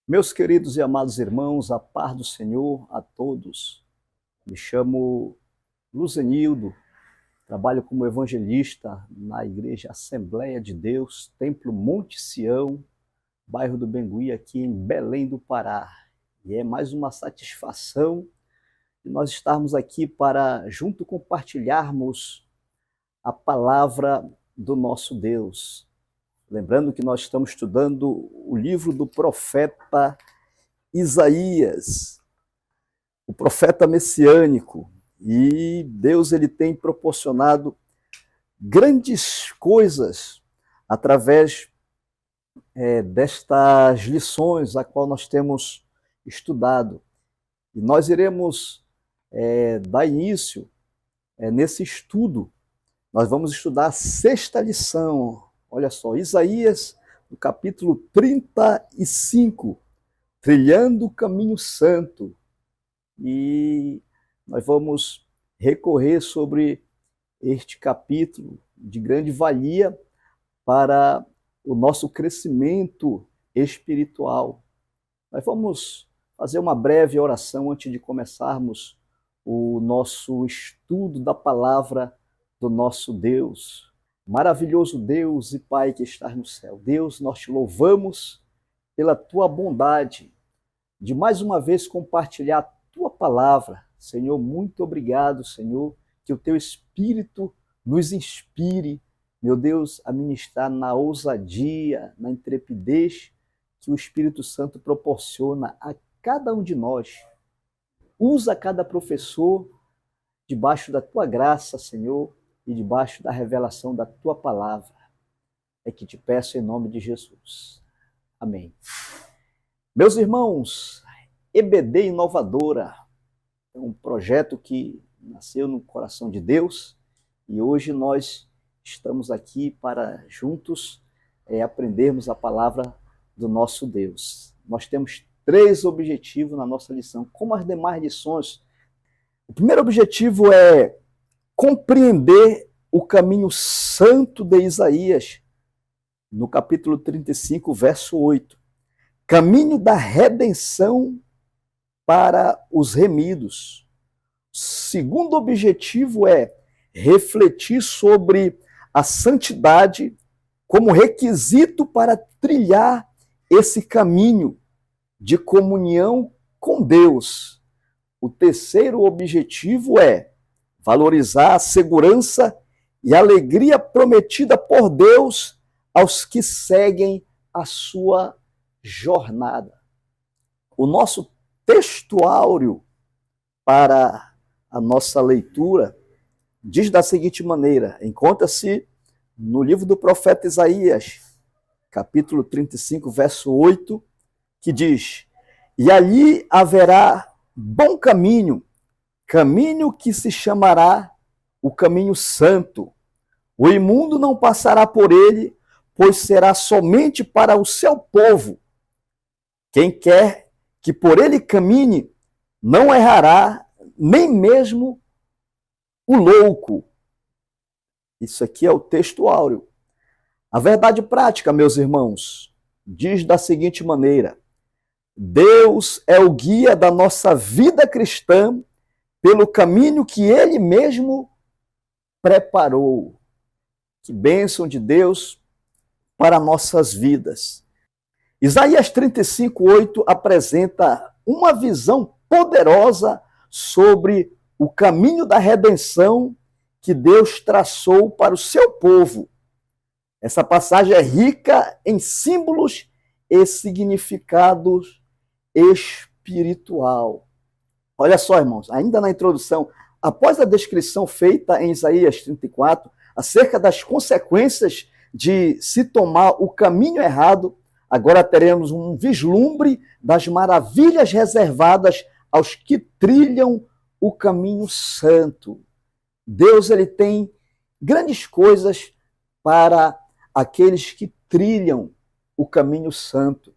Meus queridos e amados irmãos, a paz do Senhor a todos. Me chamo Luzenildo, trabalho como evangelista na Igreja Assembleia de Deus, Templo Monte Sião, bairro do Bengui, aqui em Belém do Pará. E é mais uma satisfação de nós estarmos aqui para junto compartilharmos a palavra do nosso Deus. Lembrando que nós estamos estudando o livro do profeta Isaías, o profeta messiânico, e Deus ele tem proporcionado grandes coisas através destas lições a qual nós temos estudado. E nós iremos dar início nesse estudo. Nós vamos estudar a sexta lição. Olha só, Isaías, no capítulo 35, Trilhando o Caminho Santo. E nós vamos recorrer sobre este capítulo de grande valia para o nosso crescimento espiritual. Nós vamos fazer uma breve oração antes de começarmos o nosso estudo da palavra do nosso Deus. Maravilhoso Deus e Pai que estás no céu. Deus, nós te louvamos pela tua bondade de mais uma vez compartilhar a tua palavra. Senhor, muito obrigado, Senhor, que o teu Espírito nos inspire, meu Deus, a ministrar na ousadia, na intrepidez que o Espírito Santo proporciona a cada um de nós. Usa cada professor debaixo da tua graça, Senhor, e debaixo da revelação da tua palavra. É que te peço em nome de Jesus. Amém. Meus irmãos, EBD Inovadora é um projeto que nasceu no coração de Deus e hoje nós estamos aqui para juntos aprendermos a palavra do nosso Deus. Nós temos 3 objetivos na nossa lição, como as demais lições. O primeiro objetivo é compreender o caminho santo de Isaías, no capítulo 35, verso 8. Caminho da redenção para os remidos. Segundo objetivo é refletir sobre a santidade como requisito para trilhar esse caminho de comunhão com Deus. O terceiro objetivo é valorizar a segurança e a alegria prometida por Deus aos que seguem a sua jornada. O nosso textuário para a nossa leitura diz da seguinte maneira: encontra-se no livro do profeta Isaías, capítulo 35, verso 8, que diz: e ali haverá bom caminho, caminho que se chamará o caminho santo. O imundo não passará por ele, pois será somente para o seu povo. Quem quer que por ele caminhe, não errará, nem mesmo o louco. Isso aqui é o texto áureo. A verdade prática, meus irmãos, diz da seguinte maneira: Deus é o guia da nossa vida cristã pelo caminho que ele mesmo preparou. Que bênção de Deus para nossas vidas. Isaías 35, 8 apresenta uma visão poderosa sobre o caminho da redenção que Deus traçou para o seu povo. Essa passagem é rica em símbolos e significados espiritual. Olha só, irmãos, ainda na introdução, após a descrição feita em Isaías 34, acerca das consequências de se tomar o caminho errado, agora teremos um vislumbre das maravilhas reservadas aos que trilham o caminho santo. Deus ele tem grandes coisas para aqueles que trilham o caminho santo.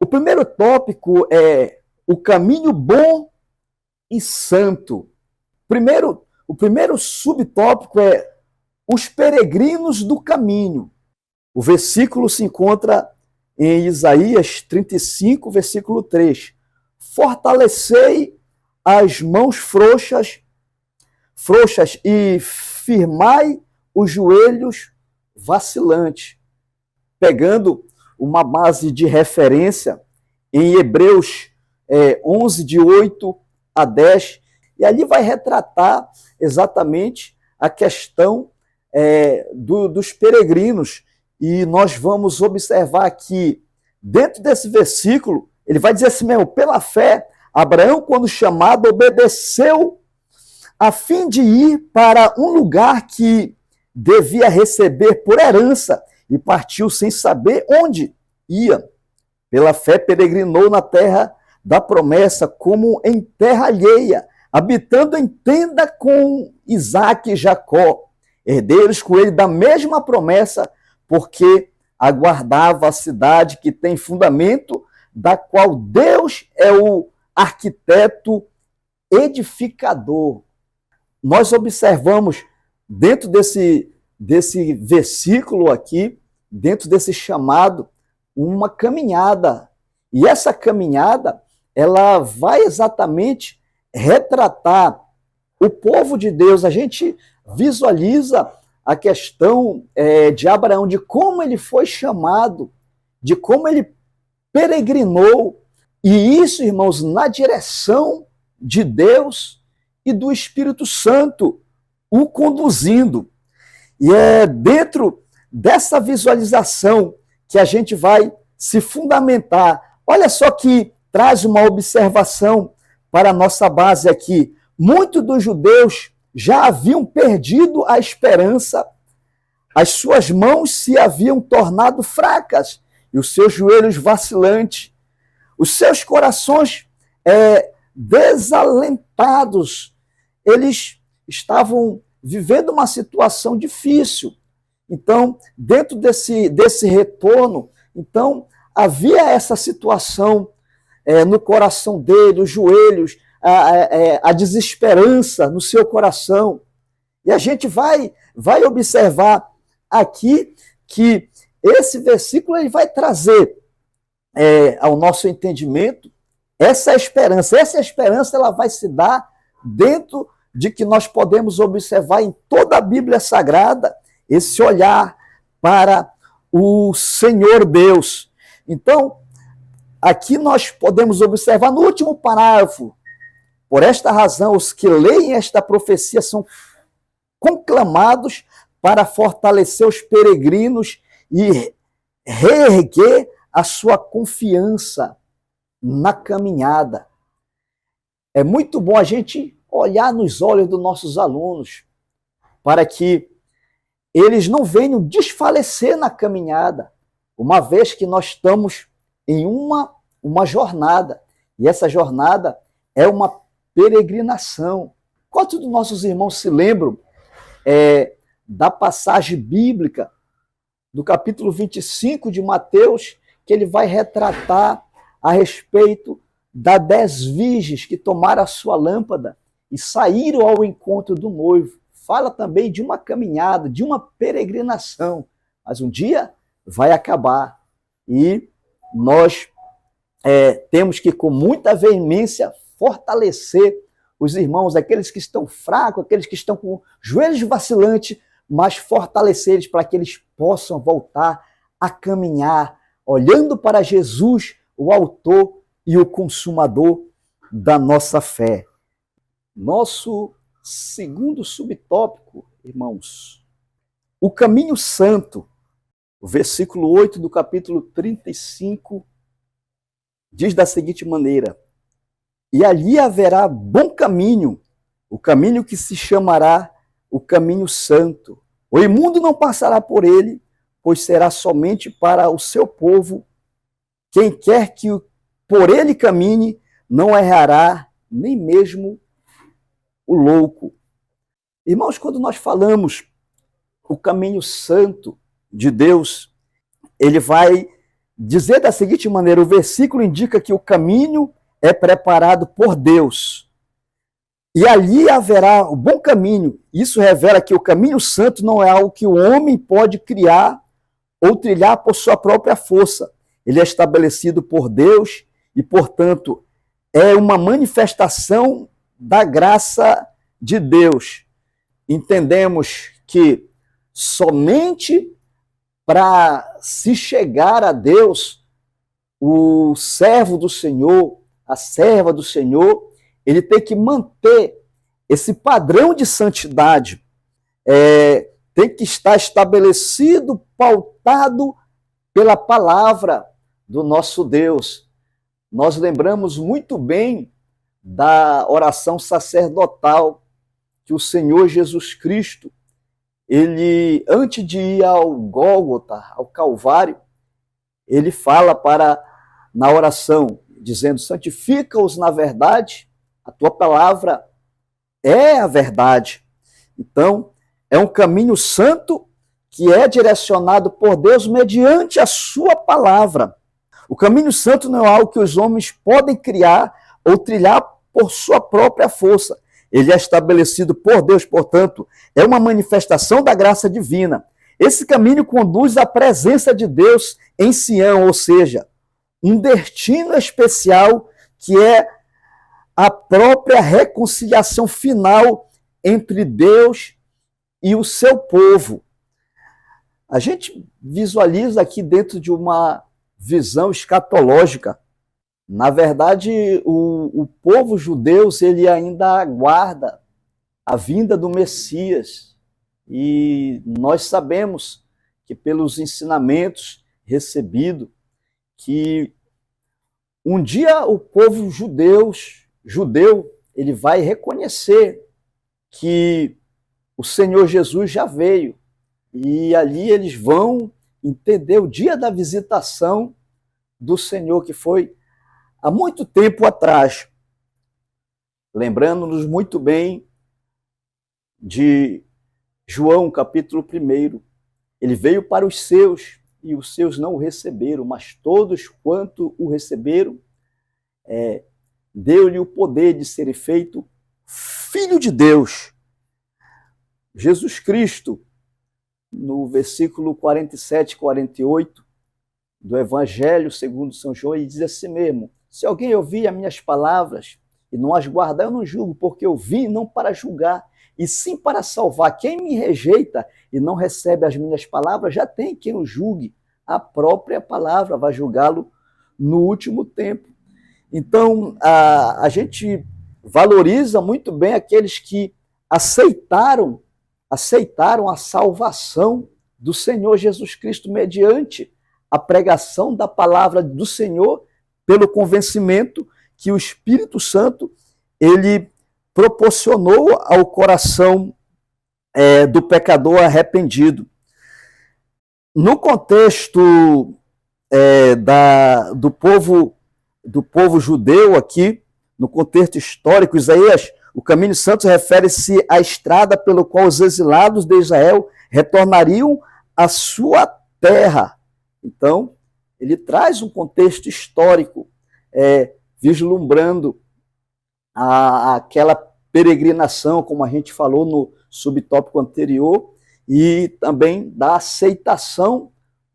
O primeiro tópico é o caminho bom e santo. O primeiro subtópico é os peregrinos do caminho. O versículo se encontra em Isaías 35, versículo 3. Fortalecei as mãos frouxas e firmai os joelhos vacilantes. Pegando uma base de referência em Hebreus 11, de 8 a 10, e ali vai retratar exatamente a questão dos peregrinos. E nós vamos observar que, dentro desse versículo, ele vai dizer assim mesmo: pela fé, Abraão, quando chamado, obedeceu a fim de ir para um lugar que devia receber por herança, e partiu sem saber onde ia. Pela fé, peregrinou na terra da promessa, como em terra alheia, habitando em tenda com Isaque e Jacó, herdeiros com ele da mesma promessa, porque aguardava a cidade que tem fundamento, da qual Deus é o arquiteto edificador. Nós observamos dentro desse versículo aqui, dentro desse chamado, uma caminhada. E essa caminhada, ela vai exatamente retratar o povo de Deus. A gente visualiza a questão de Abraão, de como ele foi chamado, de como ele peregrinou, e isso, irmãos, na direção de Deus e do Espírito Santo, o conduzindo. E é dentro dessa visualização que a gente vai se fundamentar. Olha só que traz uma observação para a nossa base aqui. Muitos dos judeus já haviam perdido a esperança, as suas mãos se haviam tornado fracas e os seus joelhos vacilantes, os seus corações desalentados. Eles estavam vivendo uma situação difícil. Então, dentro desse retorno, então, havia essa situação no coração dele, os joelhos, a desesperança no seu coração. E a gente vai observar aqui que esse versículo ele vai trazer ao nosso entendimento essa esperança. Essa esperança ela vai se dar dentro de que nós podemos observar em toda a Bíblia Sagrada esse olhar para o Senhor Deus. Então, aqui nós podemos observar no último parágrafo: por esta razão, os que leem esta profecia são conclamados para fortalecer os peregrinos e reerguer a sua confiança na caminhada. É muito bom a gente olhar nos olhos dos nossos alunos para que eles não venham desfalecer na caminhada, uma vez que nós estamos em uma jornada, e essa jornada é uma peregrinação. Quantos dos nossos irmãos se lembram da passagem bíblica do capítulo 25 de Mateus, que ele vai retratar a respeito das 10 virgens que tomaram a sua lâmpada e saíram ao encontro do noivo? Fala também de uma caminhada, de uma peregrinação, mas um dia vai acabar. E nós temos que, com muita veemência, fortalecer os irmãos, aqueles que estão fracos, aqueles que estão com joelhos vacilantes, mas fortalecer eles para que eles possam voltar a caminhar, olhando para Jesus, o autor e o consumador da nossa fé. Nosso segundo subtópico, irmãos, o caminho santo. O versículo 8 do capítulo 35 diz da seguinte maneira: e ali haverá bom caminho, o caminho que se chamará o caminho santo. O imundo não passará por ele, pois será somente para o seu povo. Quem quer que por ele caminhe, não errará, nem mesmo o louco. Irmãos, quando nós falamos o caminho santo de Deus, ele vai dizer da seguinte maneira: o versículo indica que o caminho é preparado por Deus, e ali haverá o bom caminho. Isso revela que o caminho santo não é algo que o homem pode criar ou trilhar por sua própria força. ele é estabelecido por Deus e, portanto, é uma manifestação da graça de Deus. Entendemos que somente para se chegar a Deus, o servo do Senhor, a serva do Senhor, ele tem que manter esse padrão de santidade, tem que estar estabelecido, pautado pela palavra do nosso Deus. Nós lembramos muito bem da oração sacerdotal que o Senhor Jesus Cristo, ele, antes de ir ao Gólgota, ao Calvário, ele fala na oração, dizendo: santifica-os na verdade, a tua palavra é a verdade. Então, é um caminho santo que é direcionado por Deus mediante a sua palavra. O caminho santo não é algo que os homens podem criar ou trilhar por sua própria força. Ele é estabelecido por Deus, portanto, é uma manifestação da graça divina. Esse caminho conduz à presença de Deus em Sião, ou seja, um destino especial que é a própria reconciliação final entre Deus e o seu povo. A gente visualiza aqui dentro de uma visão escatológica. Na verdade, o povo judeu, ele ainda aguarda a vinda do Messias. E nós sabemos que pelos ensinamentos recebidos, que um dia o povo judeu, ele vai reconhecer que o Senhor Jesus já veio. E ali eles vão entender o dia da visitação do Senhor, que foi há muito tempo atrás. Lembrando-nos muito bem de João, capítulo 1. Ele veio para os seus, e os seus não o receberam, mas todos quanto o receberam, deu-lhe o poder de ser feito filho de Deus. Jesus Cristo, no versículo 47 e 48 do Evangelho segundo São João, ele diz assim mesmo: se alguém ouvir as minhas palavras e não as guardar, eu não julgo, porque eu vim não para julgar, e sim para salvar. Quem me rejeita e não recebe as minhas palavras, já tem quem o julgue. A própria palavra vai julgá-lo no último tempo. Então, a gente valoriza muito bem aqueles que aceitaram a salvação do Senhor Jesus Cristo mediante a pregação da palavra do Senhor, pelo convencimento que o Espírito Santo ele proporcionou ao coração do pecador arrependido. No contexto do povo judeu aqui, no contexto histórico, Isaías, o caminho santo refere-se à estrada pelo qual os exilados de Israel retornariam à sua terra. Então, ele traz um contexto histórico, vislumbrando aquela peregrinação, como a gente falou no subtópico anterior, e também da aceitação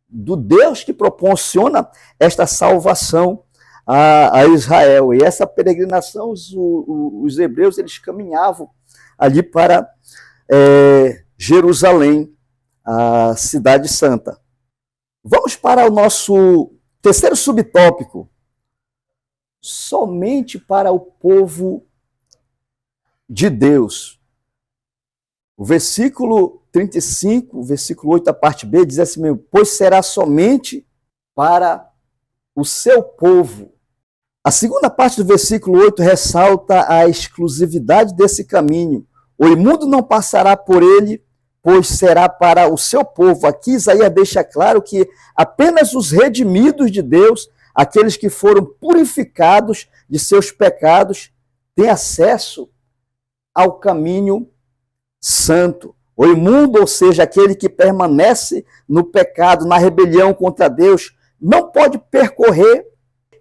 do Deus que proporciona esta salvação a Israel. E essa peregrinação, os hebreus, eles caminhavam ali para Jerusalém, a cidade santa. Vamos para o nosso terceiro subtópico. Somente para o povo de Deus. O versículo 35, o versículo 8, a parte B, diz assim mesmo: pois será somente para o seu povo. A segunda parte do versículo 8 ressalta a exclusividade desse caminho. O imundo não passará por ele, pois será para o seu povo. Aqui Isaías deixa claro que apenas os redimidos de Deus, aqueles que foram purificados de seus pecados, têm acesso ao caminho santo. O imundo, ou seja, aquele que permanece no pecado, na rebelião contra Deus, não pode percorrer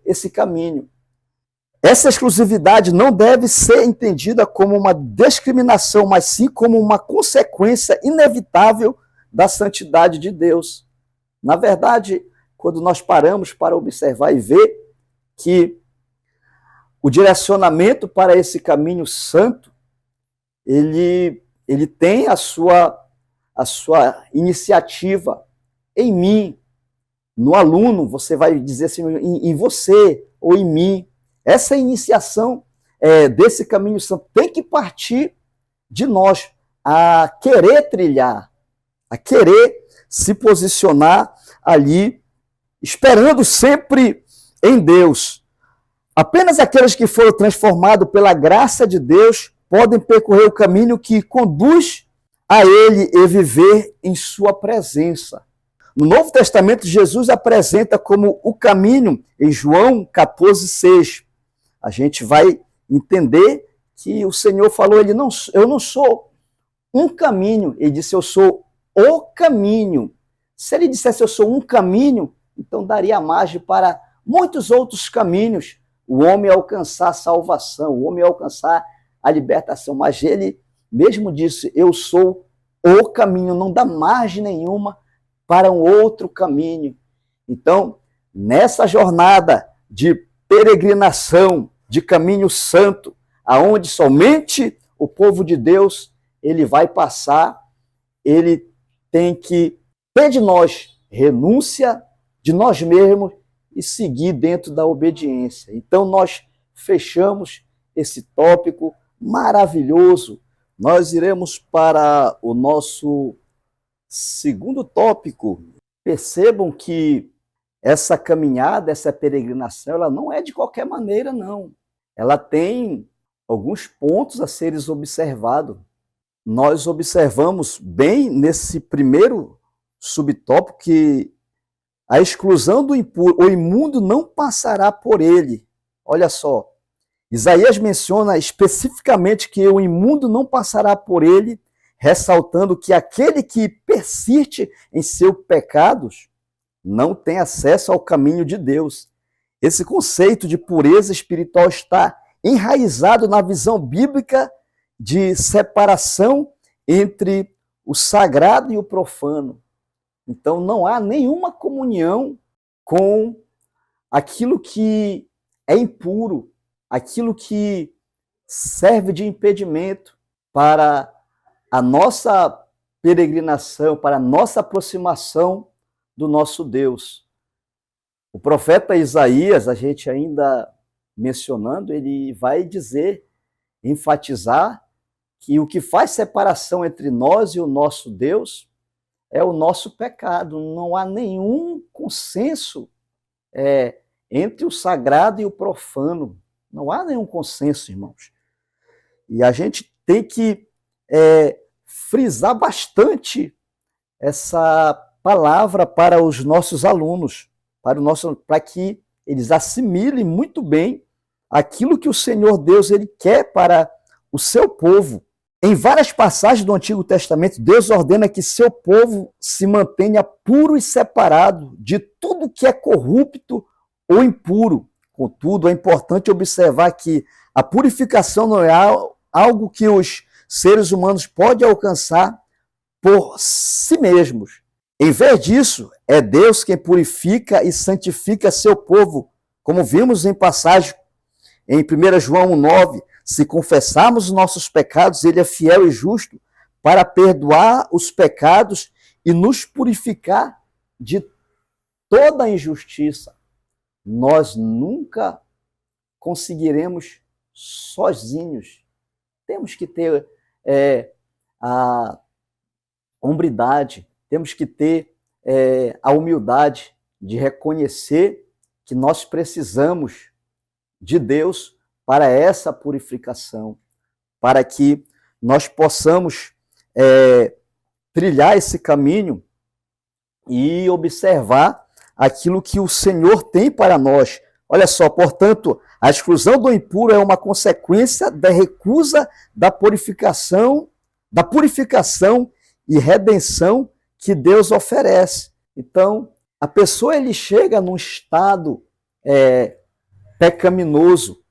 esse caminho. Essa exclusividade não deve ser entendida como uma discriminação, mas sim como uma consequência inevitável da santidade de Deus. Na verdade, quando nós paramos para observar e ver que o direcionamento para esse caminho santo, ele tem a sua iniciativa em mim, no aluno, você vai dizer assim, em você ou em mim. Essa iniciação desse caminho santo tem que partir de nós, a querer trilhar, a querer se posicionar ali, esperando sempre em Deus. Apenas aqueles que foram transformados pela graça de Deus podem percorrer o caminho que conduz a Ele e viver em sua presença. No Novo Testamento, Jesus apresenta como o caminho em João 14,6. A gente vai entender que o Senhor falou, eu não sou um caminho, ele disse, eu sou o caminho. Se ele dissesse, eu sou um caminho, então daria margem para muitos outros caminhos, o homem alcançar a salvação, o homem alcançar a libertação, mas ele mesmo disse, eu sou o caminho, não dá margem nenhuma para um outro caminho. Então, nessa jornada de peregrinação, de caminho santo, aonde somente o povo de Deus ele vai passar, ele tem que ter de nós renúncia de nós mesmos e seguir dentro da obediência. Então, nós fechamos esse tópico maravilhoso. Nós iremos para o nosso segundo tópico. Percebam que essa caminhada, essa peregrinação, ela não é de qualquer maneira, não. Ela tem alguns pontos a serem observados. Nós observamos bem nesse primeiro subtópico que a exclusão do impuro, o imundo não passará por ele. Olha só, Isaías menciona especificamente que o imundo não passará por ele, ressaltando que aquele que persiste em seus pecados não tem acesso ao caminho de Deus. Esse conceito de pureza espiritual está enraizado na visão bíblica de separação entre o sagrado e o profano. Então não há nenhuma comunhão com aquilo que é impuro, aquilo que serve de impedimento para a nossa peregrinação, para a nossa aproximação do nosso Deus. O profeta Isaías, a gente ainda mencionando, ele vai dizer, enfatizar, que o que faz separação entre nós e o nosso Deus é o nosso pecado. Não há nenhum consenso entre o sagrado e o profano. Não há nenhum consenso, irmãos. E a gente tem que frisar bastante essa palavra para os nossos alunos, para que eles assimilem muito bem aquilo que o Senhor Deus ele quer para o seu povo. Em várias passagens do Antigo Testamento, Deus ordena que seu povo se mantenha puro e separado de tudo que é corrupto ou impuro. Contudo, é importante observar que a purificação não é algo que os seres humanos podem alcançar por si mesmos. Em vez disso, é Deus quem purifica e santifica seu povo, como vimos em passagem em 1 João 1,9, se confessarmos os nossos pecados, ele é fiel e justo para perdoar os pecados e nos purificar de toda injustiça. Nós nunca conseguiremos sozinhos. Temos que ter a hombridade, temos que ter a humildade de reconhecer que nós precisamos de Deus para essa purificação, para que nós possamos trilhar esse caminho e observar aquilo que o Senhor tem para nós. Olha só, portanto, a exclusão do impuro é uma consequência da recusa da purificação e redenção que Deus oferece. Então, a pessoa ele chega num estado pecaminoso,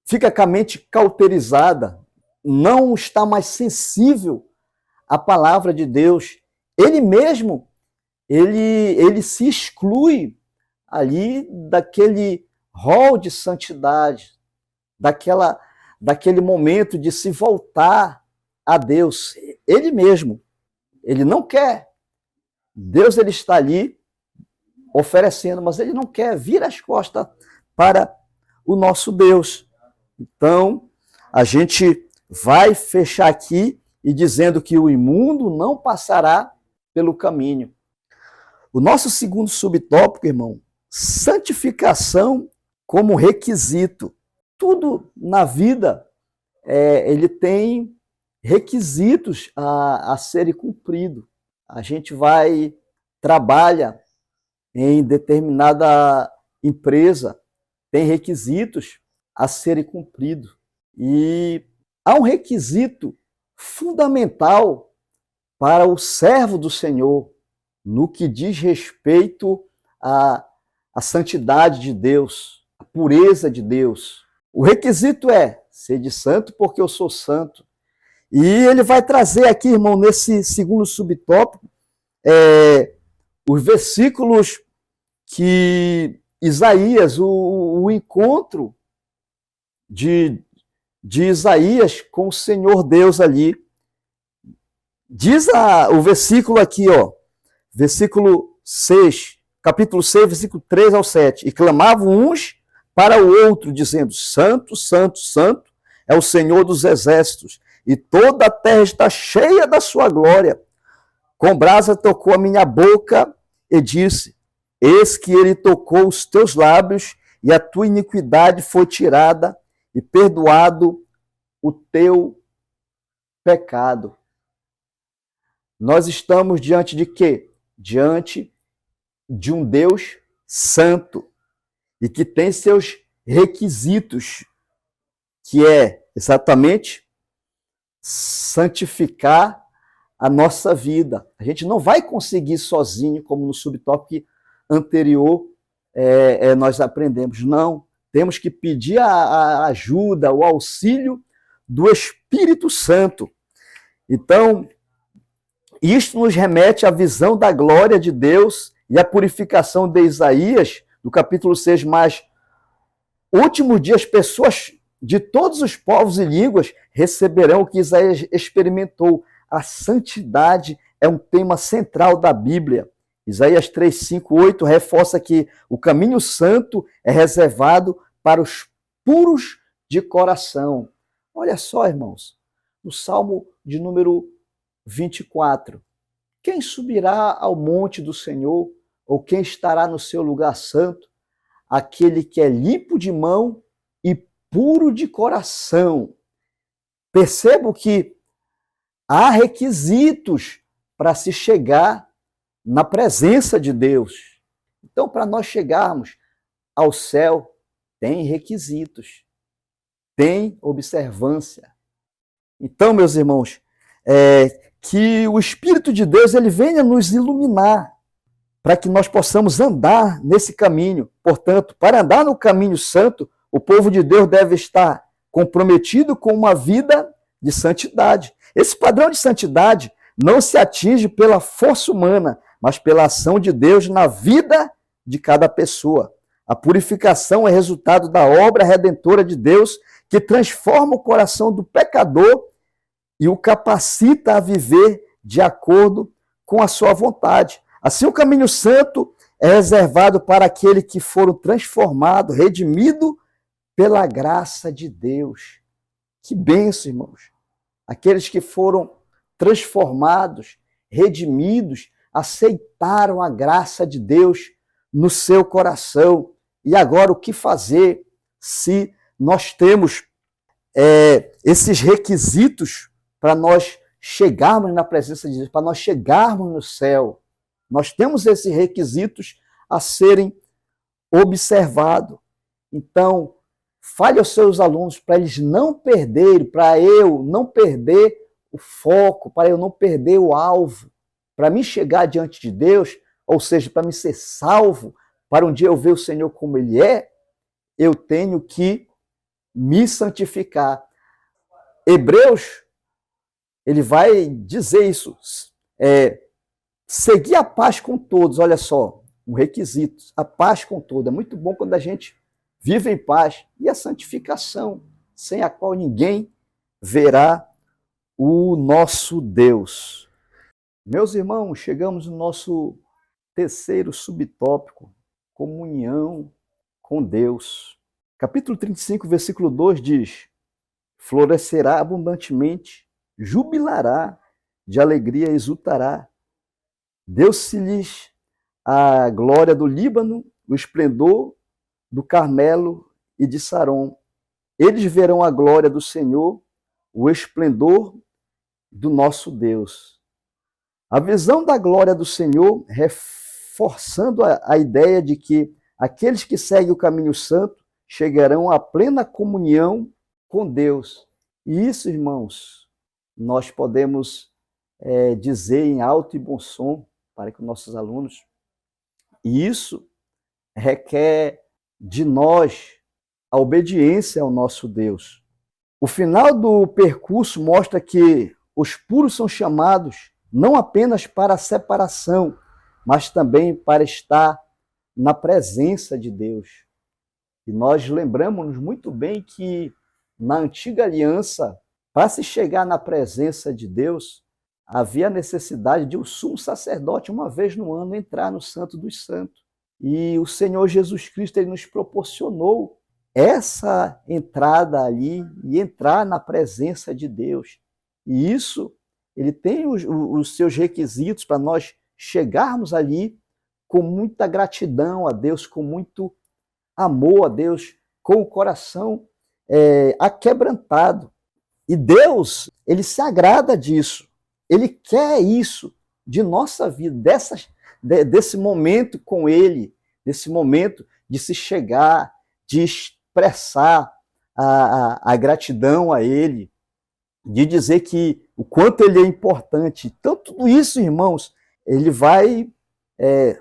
fica com a mente cauterizada, não está mais sensível à palavra de Deus. Ele mesmo, ele se exclui ali daquele rol de santidade, daquele momento de se voltar a Deus. Ele mesmo, ele não quer. Deus, ele está ali oferecendo, mas ele não quer vir as costas para o nosso Deus. Então, a gente vai fechar aqui e dizendo que o imundo não passará pelo caminho. O nosso segundo subtópico, irmão, santificação como requisito. Tudo na vida, ele tem requisitos a serem cumpridos. A gente trabalha em determinada empresa, tem requisitos a serem cumpridos. E há um requisito fundamental para o servo do Senhor, no que diz respeito à santidade de Deus, à pureza de Deus. O requisito é ser de santo porque eu sou santo. E ele vai trazer aqui, irmão, nesse segundo subtópico, os versículos que Isaías, o encontro de Isaías com o Senhor Deus ali. Diz o versículo aqui, ó, versículo 6, capítulo 6, versículo 3 ao 7. E clamavam uns para o outro, dizendo: Santo, Santo, Santo é o Senhor dos exércitos, e toda a terra está cheia da sua glória. Com brasa tocou a minha boca e disse: Eis que ele tocou os teus lábios, e a tua iniquidade foi tirada, e perdoado o teu pecado. Nós estamos diante de quê? Diante de um Deus santo e que tem seus requisitos, que é exatamente santificar a nossa vida. A gente não vai conseguir sozinho, como no subtópico anterior nós aprendemos. Não, temos que pedir a ajuda, o auxílio do Espírito Santo. Então, isto nos remete à visão da glória de Deus e à purificação de Isaías, do capítulo 6, mas últimos dias, pessoas de todos os povos e línguas receberão o que Isaías experimentou. A santidade é um tema central da Bíblia. Isaías 3, 5, 8 reforça que o caminho santo é reservado para os puros de coração. Olha só, irmãos, no Salmo de número 24. Quem subirá ao monte do Senhor, ou quem estará no seu lugar santo? Aquele que é limpo de mão e puro de coração. Percebo que há requisitos para se chegar na presença de Deus. Então, para nós chegarmos ao céu, tem requisitos, tem observância. Então, meus irmãos, que o Espírito de Deus ele venha nos iluminar para que nós possamos andar nesse caminho. Portanto, para andar no caminho santo, o povo de Deus deve estar comprometido com uma vida de santidade. Esse padrão de santidade não se atinge pela força humana, mas pela ação de Deus na vida de cada pessoa. A purificação é resultado da obra redentora de Deus que transforma o coração do pecador e o capacita a viver de acordo com a sua vontade. Assim, o caminho santo é reservado para aqueles que foram transformados, redimidos pela graça de Deus. Que bênção, irmãos! Aqueles que foram transformados, redimidos, aceitaram a graça de Deus no seu coração. E agora, o que fazer se nós temos esses requisitos para nós chegarmos na presença de Deus, para nós chegarmos no céu? Nós temos esses requisitos a serem observados. Então, fale aos seus alunos para eles não perderem, para eu não perder o foco, para eu não perder o alvo, para mim chegar diante de Deus, ou seja, para me ser salvo, para um dia eu ver o Senhor como Ele é, eu tenho que me santificar. Hebreus, ele vai dizer isso, seguir a paz com todos, olha só, um requisito. A paz com todo. É muito bom quando a gente vive em paz. E a santificação, sem a qual ninguém verá o nosso Deus. Meus irmãos, chegamos no nosso terceiro subtópico, comunhão com Deus. Capítulo 35, versículo 2 diz: florescerá abundantemente, jubilará, de alegria exultará. Deu-se-lhes a glória do Líbano, o esplendor do Carmelo e de Saron. Eles verão a glória do Senhor, o esplendor do nosso Deus. A visão da glória do Senhor, reforçando a ideia de que aqueles que seguem o caminho santo chegarão à plena comunhão com Deus. E isso, irmãos, nós podemos dizer em alto e bom som para que nossos alunos. E isso requer de nós a obediência ao nosso Deus. O final do percurso mostra que os puros são chamados não apenas para a separação, mas também para estar na presença de Deus. E nós lembramos muito bem que na antiga aliança, para se chegar na presença de Deus, havia a necessidade de o sumo sacerdote, uma vez no ano, entrar no Santo dos Santos. E o Senhor Jesus Cristo ele nos proporcionou essa entrada ali e entrar na presença de Deus. E isso, ele tem os seus requisitos para nós chegarmos ali com muita gratidão a Deus, com muito amor a Deus, com o coração aquebrantado. E Deus, ele se agrada disso. Ele quer isso de nossa vida, desse momento com ele, desse momento de se chegar, de expressar a gratidão a ele, de dizer que o quanto ele é importante. Então, tudo isso, irmãos, ele vai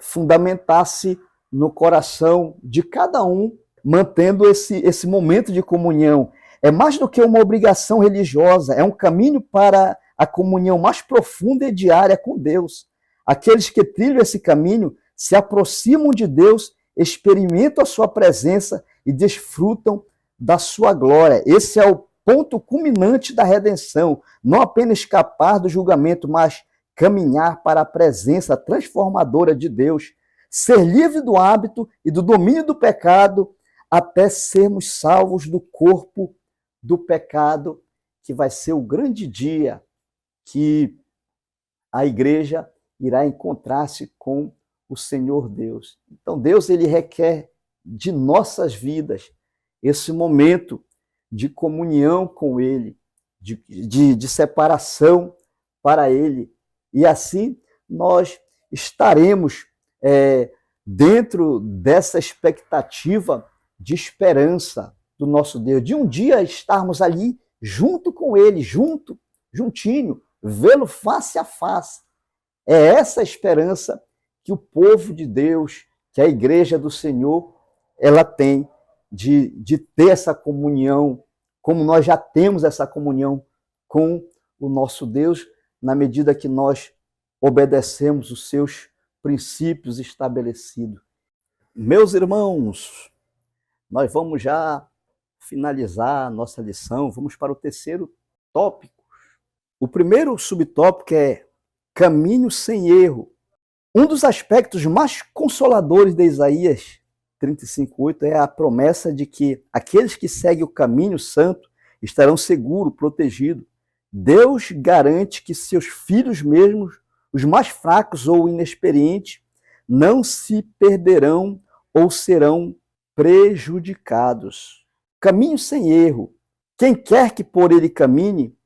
fundamentar-se no coração de cada um, mantendo esse momento de comunhão. É mais do que uma obrigação religiosa, é um caminho para a comunhão mais profunda e diária com Deus. Aqueles que trilham esse caminho se aproximam de Deus, experimentam a sua presença e desfrutam da sua glória. Esse é o ponto culminante da redenção. Não apenas escapar do julgamento, mas caminhar para a presença transformadora de Deus. Ser livre do hábito e do domínio do pecado até sermos salvos do corpo do pecado, que vai ser o grande dia que a igreja irá encontrar-se com o Senhor Deus. Então Deus ele requer de nossas vidas esse momento de comunhão com ele, de separação para ele. E assim nós estaremos dentro dessa expectativa de esperança do nosso Deus, de um dia estarmos ali junto com ele, juntinho, vê-lo face a face. É essa esperança que o povo de Deus, que a igreja do Senhor, ela tem de ter essa comunhão, como nós já temos essa comunhão com o nosso Deus, na medida que nós obedecemos os seus princípios estabelecidos. Meus irmãos, nós vamos já finalizar a nossa lição, vamos para o terceiro tópico. O primeiro subtópico é caminho sem erro. Um dos aspectos mais consoladores de Isaías 35:8 é a promessa de que aqueles que seguem o caminho santo estarão seguros, protegidos. Deus garante que seus filhos mesmos, os mais fracos ou inexperientes, não se perderão ou serão prejudicados. Caminho sem erro. Quem quer que por ele caminhe,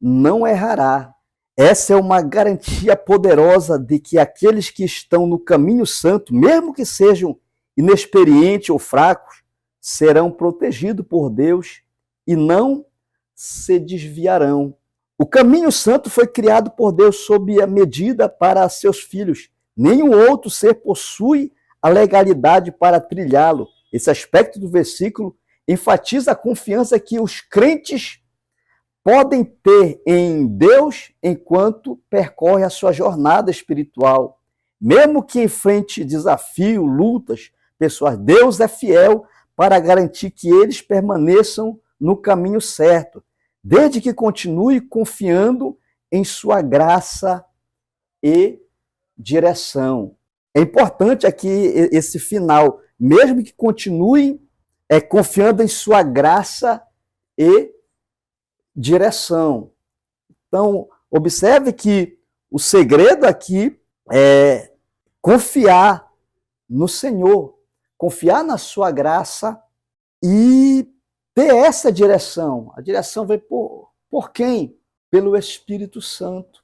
não errará. Essa é uma garantia poderosa de que aqueles que estão no caminho santo, mesmo que sejam inexperientes ou fracos, serão protegidos por Deus e não se desviarão. O caminho santo foi criado por Deus sob a medida para seus filhos. Nenhum outro ser possui a legalidade para trilhá-lo. Esse aspecto do versículo enfatiza a confiança que os crentes podem ter em Deus enquanto percorrem a sua jornada espiritual. Mesmo que enfrente desafio, lutas, pessoas, Deus é fiel para garantir que eles permaneçam no caminho certo, desde que continue confiando em sua graça e direção. É importante aqui esse final, mesmo que continue confiando em sua graça e direção. Então, observe que o segredo aqui é confiar no Senhor, confiar na sua graça e ter essa direção. A direção vem por quem? Pelo Espírito Santo.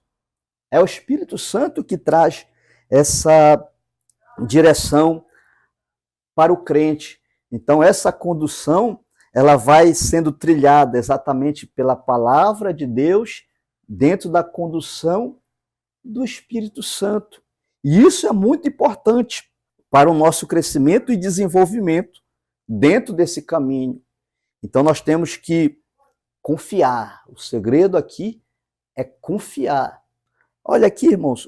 É o Espírito Santo que traz essa direção para o crente. Então, essa condução, ela vai sendo trilhada exatamente pela palavra de Deus, dentro da condução do Espírito Santo. E isso é muito importante para o nosso crescimento e desenvolvimento dentro desse caminho. Então, nós temos que confiar. O segredo aqui é confiar. Olha aqui, irmãos,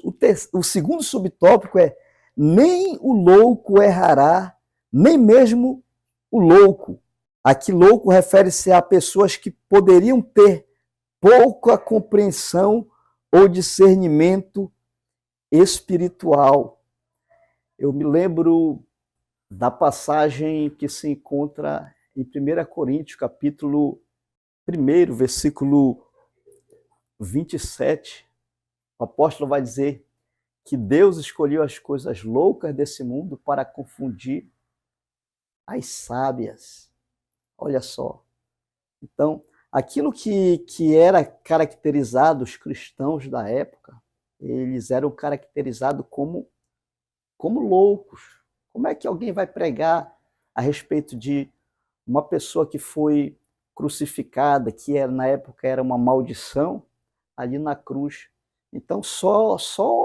o segundo subtópico é: nem o louco errará, nem mesmo o louco. Aqui, louco refere-se a pessoas que poderiam ter pouca compreensão ou discernimento espiritual. Eu me lembro da passagem que se encontra em 1 Coríntios, capítulo 1, versículo 27. O apóstolo vai dizer que Deus escolheu as coisas loucas desse mundo para confundir as sábias. Olha só. Então, aquilo que era caracterizado os cristãos da época, eles eram caracterizados como loucos. Como é que alguém vai pregar a respeito de uma pessoa que foi crucificada, que na época era uma maldição, ali na cruz? Então, só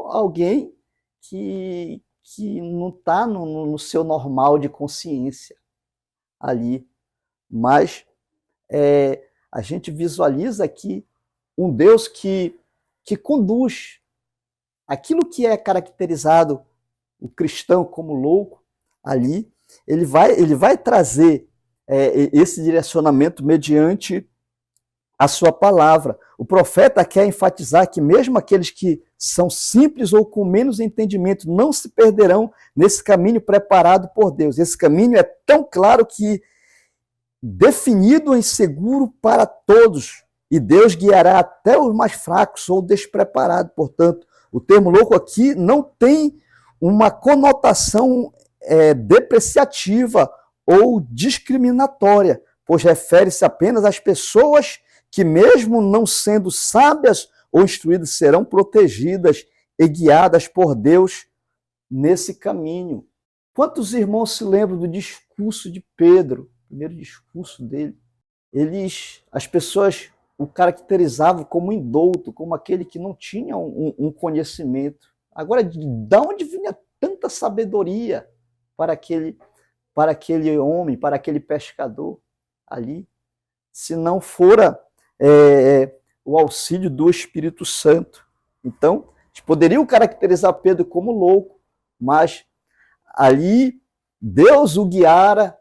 alguém que não está no seu normal de consciência ali. Mas a gente visualiza aqui um Deus que conduz aquilo que é caracterizado o cristão como louco ali. Ele vai trazer esse direcionamento mediante a sua palavra. O profeta quer enfatizar que mesmo aqueles que são simples ou com menos entendimento não se perderão nesse caminho preparado por Deus. Esse caminho é tão claro que definido e seguro para todos, e Deus guiará até os mais fracos ou despreparados. Portanto, o termo louco aqui não tem uma conotação depreciativa ou discriminatória, pois refere-se apenas às pessoas que, mesmo não sendo sábias ou instruídas, serão protegidas e guiadas por Deus nesse caminho. Quantos irmãos se lembram do discurso de Pedro, o primeiro discurso dele? As pessoas o caracterizavam como indouto, como aquele que não tinha um conhecimento. Agora, de onde vinha tanta sabedoria para aquele homem, para aquele pescador ali, se não fora o auxílio do Espírito Santo? Então, eles poderiam caracterizar Pedro como louco, mas ali Deus o guiara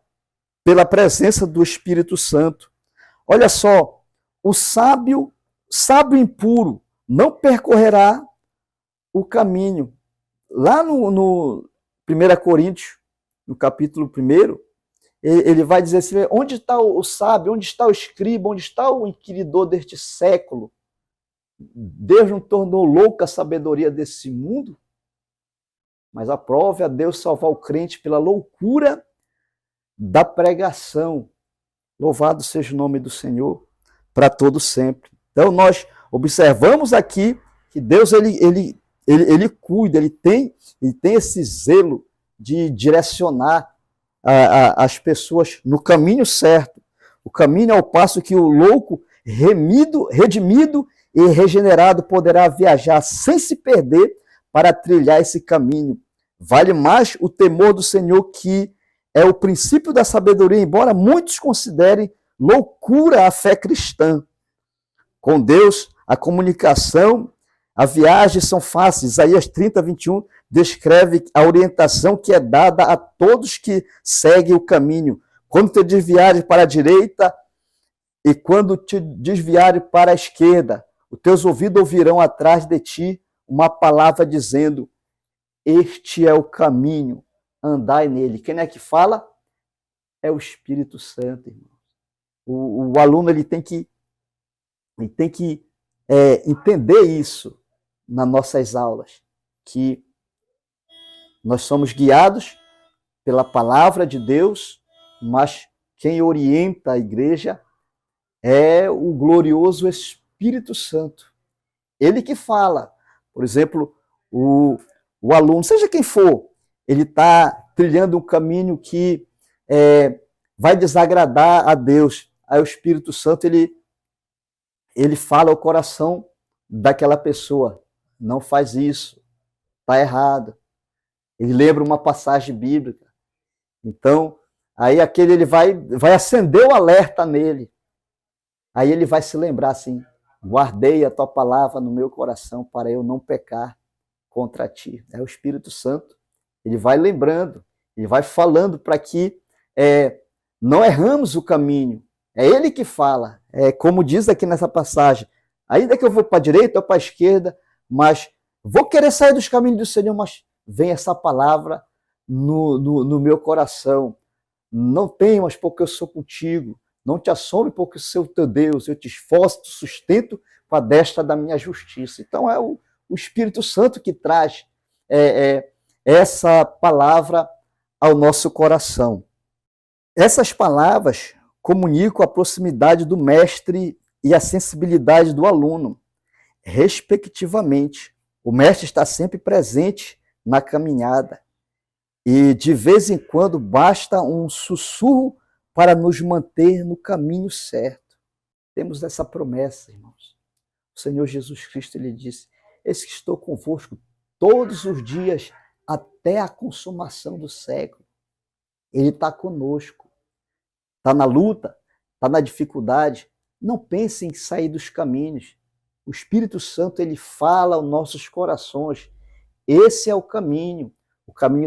pela presença do Espírito Santo. Olha só, o sábio impuro não percorrerá o caminho. Lá no 1 Coríntios, no capítulo 1, ele vai dizer assim: onde está o sábio, onde está o escriba, onde está o inquiridor deste século? Deus não tornou louca a sabedoria desse mundo, mas aprove a Deus salvar o crente pela loucura da pregação. Louvado seja o nome do Senhor para todo sempre. Então, nós observamos aqui que Deus ele cuida, ele tem esse zelo de direcionar as pessoas no caminho certo. O caminho ao passo que o louco, redimido e regenerado, poderá viajar sem se perder para trilhar esse caminho. Vale mais o temor do Senhor, que é o princípio da sabedoria, embora muitos considerem loucura a fé cristã. Com Deus, a comunicação As viagens são fáceis. Isaías 30, 21 descreve a orientação que é dada a todos que seguem o caminho. Quando te desviares para a direita e quando te desviares para a esquerda, os teus ouvidos ouvirão atrás de ti uma palavra dizendo: este é o caminho, andai nele. Quem é que fala? É o Espírito Santo, irmão. O aluno ele tem que entender isso nas nossas aulas, que nós somos guiados pela palavra de Deus, mas quem orienta a igreja é o glorioso Espírito Santo. Ele que fala. Por exemplo, o aluno, seja quem for, ele está trilhando um caminho que vai desagradar a Deus. Aí o Espírito Santo, ele fala ao coração daquela pessoa: não faz isso, está errado. Ele lembra uma passagem bíblica. Então, aí ele vai acender o alerta nele. Aí ele vai se lembrar assim: guardei a tua palavra no meu coração para eu não pecar contra ti. É o Espírito Santo. Ele vai lembrando, ele vai falando para que não erramos o caminho. É ele que fala. Como diz aqui nessa passagem: ainda que eu vou para a direita ou para a esquerda, mas vou querer sair dos caminhos do Senhor, mas vem essa palavra no meu coração. Não temas, porque eu sou contigo. Não te assombre, porque eu sou teu Deus. Eu te esforço, te sustento com a destra da minha justiça. Então é o Espírito Santo que traz essa palavra ao nosso coração. Essas palavras comunicam a proximidade do mestre e a sensibilidade do aluno, respectivamente. O mestre está sempre presente na caminhada e, de vez em quando, basta um sussurro para nos manter no caminho certo. Temos essa promessa, irmãos. O Senhor Jesus Cristo, ele disse: eis que estou convosco todos os dias até a consumação do século. Ele está conosco. Está na luta, está na dificuldade. Não pense em sair dos caminhos. O Espírito Santo, ele fala aos nossos corações. Esse é o caminho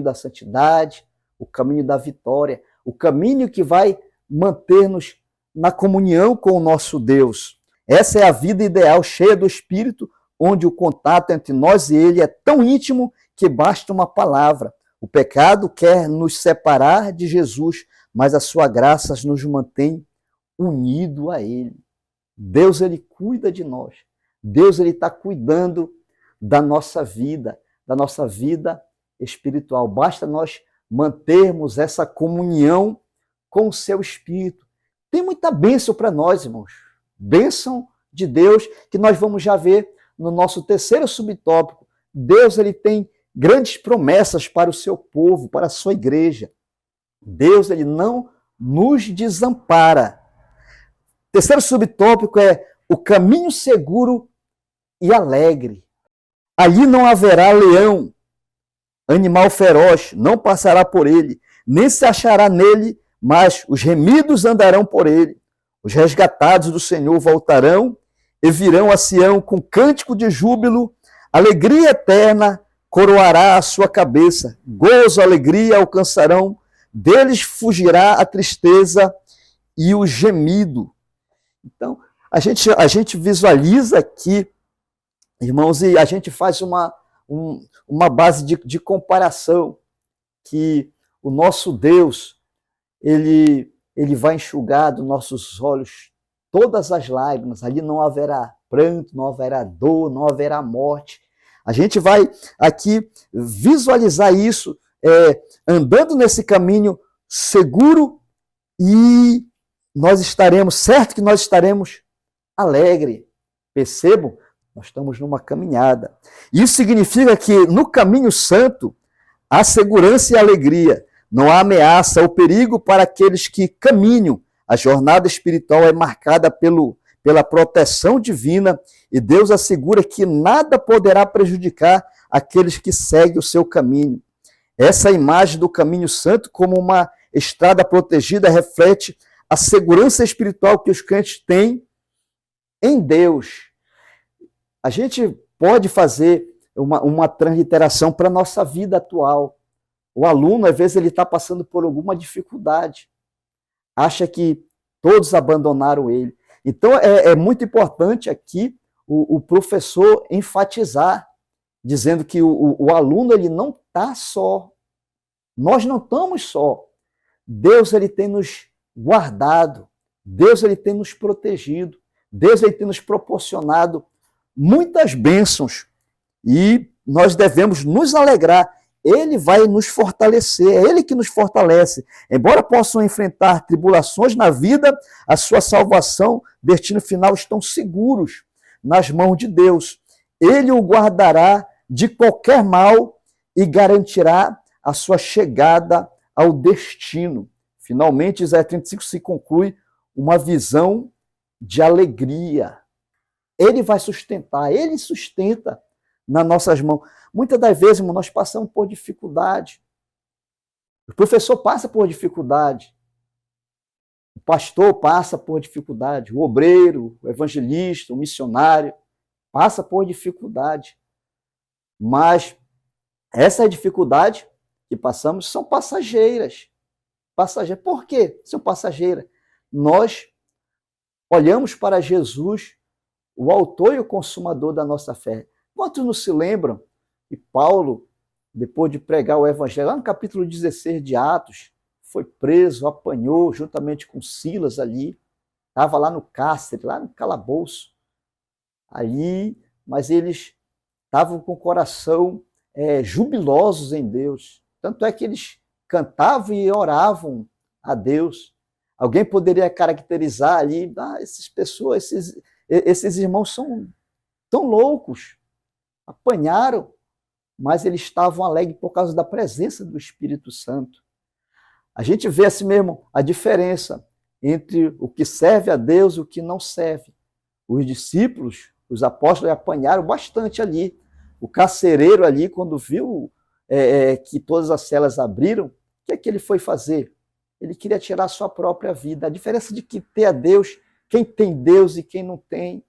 da santidade, o caminho da vitória, o caminho que vai manter-nos na comunhão com o nosso Deus. Essa é a vida ideal, cheia do Espírito, onde o contato entre nós e ele é tão íntimo que basta uma palavra. O pecado quer nos separar de Jesus, mas a sua graça nos mantém unidos a ele. Deus, ele cuida de nós. Deus, ele está cuidando da nossa vida espiritual. Basta nós mantermos essa comunhão com o seu Espírito. Tem muita bênção para nós, irmãos. Bênção de Deus, que nós vamos já ver no nosso terceiro subtópico. Deus, ele tem grandes promessas para o seu povo, para a sua igreja. Deus, ele não nos desampara. Terceiro subtópico é o caminho seguro e alegre. Ali não haverá leão, animal feroz, não passará por ele, nem se achará nele, mas os remidos andarão por ele. Os resgatados do Senhor voltarão e virão a Sião com cântico de júbilo. Alegria eterna coroará a sua cabeça. Gozo, alegria alcançarão. Deles fugirá a tristeza e o gemido. Então, a gente visualiza aqui, irmãos, e a gente faz uma base de comparação, que o nosso Deus, ele vai enxugar dos nossos olhos todas as lágrimas. Ali não haverá pranto, não haverá dor, não haverá morte. A gente vai aqui visualizar isso, andando nesse caminho seguro, e nós estaremos, certo que nós estaremos alegres. Percebam? Nós estamos numa caminhada. Isso significa que no caminho santo há segurança e alegria. Não há ameaça ou perigo para aqueles que caminham. A jornada espiritual é marcada pela proteção divina, e Deus assegura que nada poderá prejudicar aqueles que seguem o seu caminho. Essa imagem do caminho santo como uma estrada protegida reflete a segurança espiritual que os crentes têm em Deus. A gente pode fazer uma transliteração para a nossa vida atual. O aluno, às vezes, ele está passando por alguma dificuldade, acha que todos abandonaram ele. Então, é muito importante aqui o professor enfatizar, dizendo que o aluno ele não está só. Nós não estamos só. Deus ele tem nos guardado, Deus ele tem nos protegido, Deus ele tem nos proporcionado muitas bênçãos e nós devemos nos alegrar. Ele vai nos fortalecer, é Ele que nos fortalece. Embora possam enfrentar tribulações na vida, a sua salvação, destino final estão seguros nas mãos de Deus. Ele o guardará de qualquer mal e garantirá a sua chegada ao destino. Finalmente, Isaías 35 se conclui uma visão de alegria. Ele vai sustentar, Ele sustenta nas nossas mãos. Muitas das vezes, irmão, nós passamos por dificuldade. O professor passa por dificuldade. O pastor passa por dificuldade. O obreiro, o evangelista, o missionário passa por dificuldade. Mas essa dificuldade que passamos são passageiras. Por quê? São passageiras. Nós olhamos para Jesus, o autor e o consumador da nossa fé. Quantos não se lembram que Paulo, depois de pregar o evangelho, lá no capítulo 16 de Atos, foi preso, apanhou juntamente com Silas ali, estava lá no cárcere, lá no calabouço, ali, mas eles estavam com o coração jubilosos em Deus. Tanto é que eles cantavam e oravam a Deus. Alguém poderia caracterizar ali, essas pessoas, esses irmãos são tão loucos, apanharam, mas eles estavam alegres por causa da presença do Espírito Santo. A gente vê assim mesmo a diferença entre o que serve a Deus e o que não serve. Os discípulos, os apóstolos, apanharam bastante ali. O carcereiro ali, quando viu que todas as celas abriram, o que é que ele foi fazer? Ele queria tirar a sua própria vida. A diferença de que ter a Deus, quem tem Deus e quem não tem,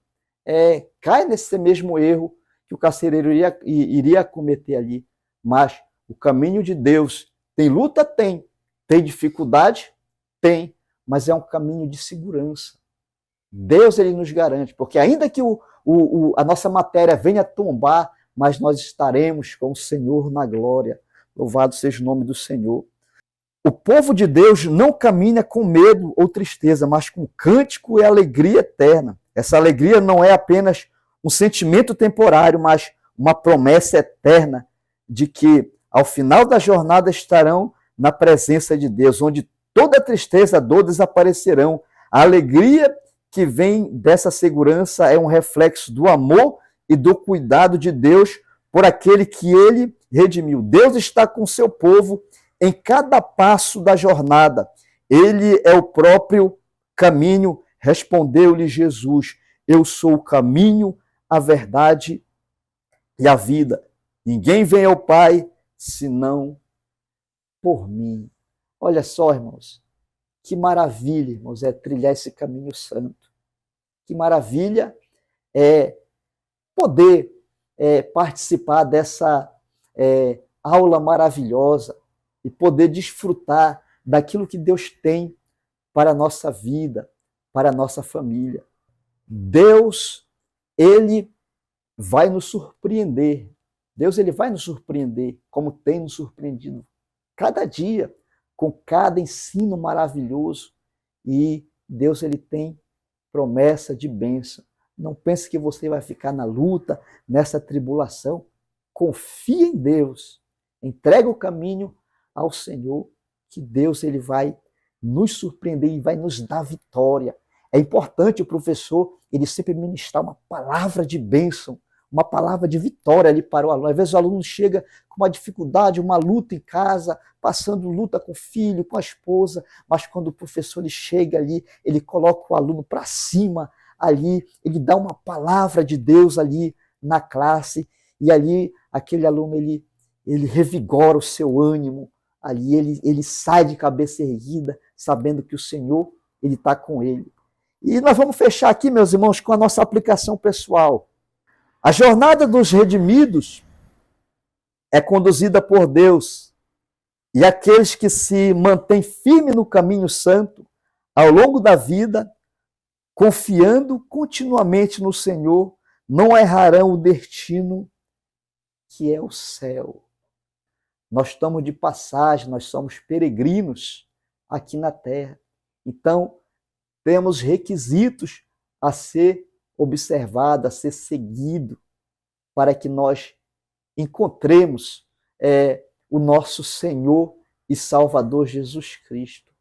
cai nesse mesmo erro que o carcereiro iria cometer ali. Mas o caminho de Deus, tem luta? Tem. Tem dificuldade? Tem. Mas é um caminho de segurança. Deus ele nos garante, porque ainda que a nossa matéria venha tombar, mas nós estaremos com o Senhor na glória. Louvado seja o nome do Senhor. O povo de Deus não caminha com medo ou tristeza, mas com cântico e alegria eterna. Essa alegria não é apenas um sentimento temporário, mas uma promessa eterna de que ao final da jornada estarão na presença de Deus, onde toda tristeza, dor desaparecerão. A alegria que vem dessa segurança é um reflexo do amor e do cuidado de Deus por aquele que ele redimiu. Deus está com seu povo em cada passo da jornada. Ele é o próprio caminho, respondeu-lhe Jesus. Eu sou o caminho, a verdade e a vida. Ninguém vem ao Pai senão por mim. Olha só, irmãos, que maravilha, irmãos, é trilhar esse caminho santo. Que maravilha é poder participar dessa aula maravilhosa e poder desfrutar daquilo que Deus tem para a nossa vida, para a nossa família. Deus, Ele vai nos surpreender. Deus, Ele vai nos surpreender, como tem nos surpreendido cada dia, com cada ensino maravilhoso. E Deus, Ele tem promessa de bênção. Não pense que você vai ficar na luta, nessa tribulação. Confie em Deus. Entrega o caminho ao Senhor, que Deus ele vai nos surpreender e vai nos dar vitória. É importante o professor ele sempre ministrar uma palavra de bênção, uma palavra de vitória ali para o aluno. Às vezes o aluno chega com uma dificuldade, uma luta em casa, passando luta com o filho, com a esposa, mas quando o professor ele chega ali, ele coloca o aluno para cima ali, ele dá uma palavra de Deus ali na classe, e ali aquele aluno ele revigora o seu ânimo, ali ele sai de cabeça erguida, sabendo que o Senhor ele está com ele. E nós vamos fechar aqui, meus irmãos, com a nossa aplicação pessoal. A jornada dos redimidos é conduzida por Deus, e aqueles que se mantêm firmes no caminho santo, ao longo da vida, confiando continuamente no Senhor, não errarão o destino que é o céu. Nós estamos de passagem, nós somos peregrinos aqui na terra. Então, temos requisitos a ser observado, a ser seguido, para que nós encontremos o nosso Senhor e Salvador Jesus Cristo.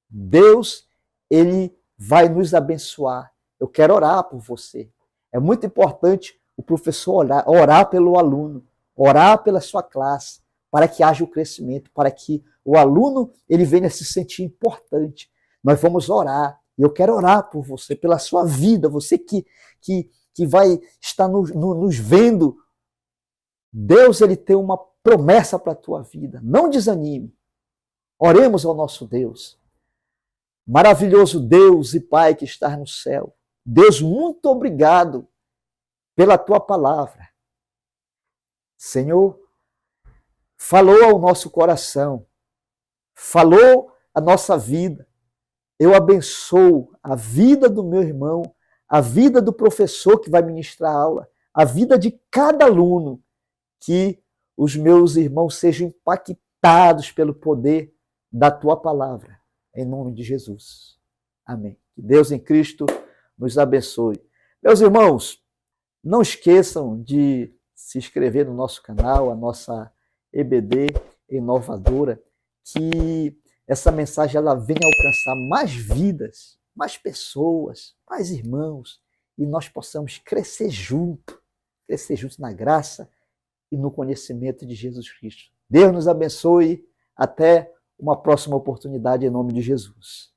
Deus, Ele vai nos abençoar. Eu quero orar por você. É muito importante o professor orar pelo aluno, orar pela sua classe, para que haja o crescimento, para que o aluno ele venha se sentir importante. Nós vamos orar. E eu quero orar por você, pela sua vida, você que vai estar nos vendo. Deus, ele tem uma promessa para a tua vida. Não desanime. Oremos ao nosso Deus. Maravilhoso Deus e Pai que está no céu. Deus, muito obrigado pela tua palavra. Senhor, falou ao nosso coração, falou a nossa vida. Eu abençoo a vida do meu irmão, a vida do professor que vai ministrar a aula, a vida de cada aluno, que os meus irmãos sejam impactados pelo poder da tua palavra, em nome de Jesus. Amém. Que Deus em Cristo nos abençoe. Meus irmãos, não esqueçam de se inscrever no nosso canal, a nossa EBD Inovadora, que essa mensagem ela venha alcançar mais vidas, mais pessoas, mais irmãos, e nós possamos crescer juntos na graça e no conhecimento de Jesus Cristo. Deus nos abençoe. Até uma próxima oportunidade em nome de Jesus.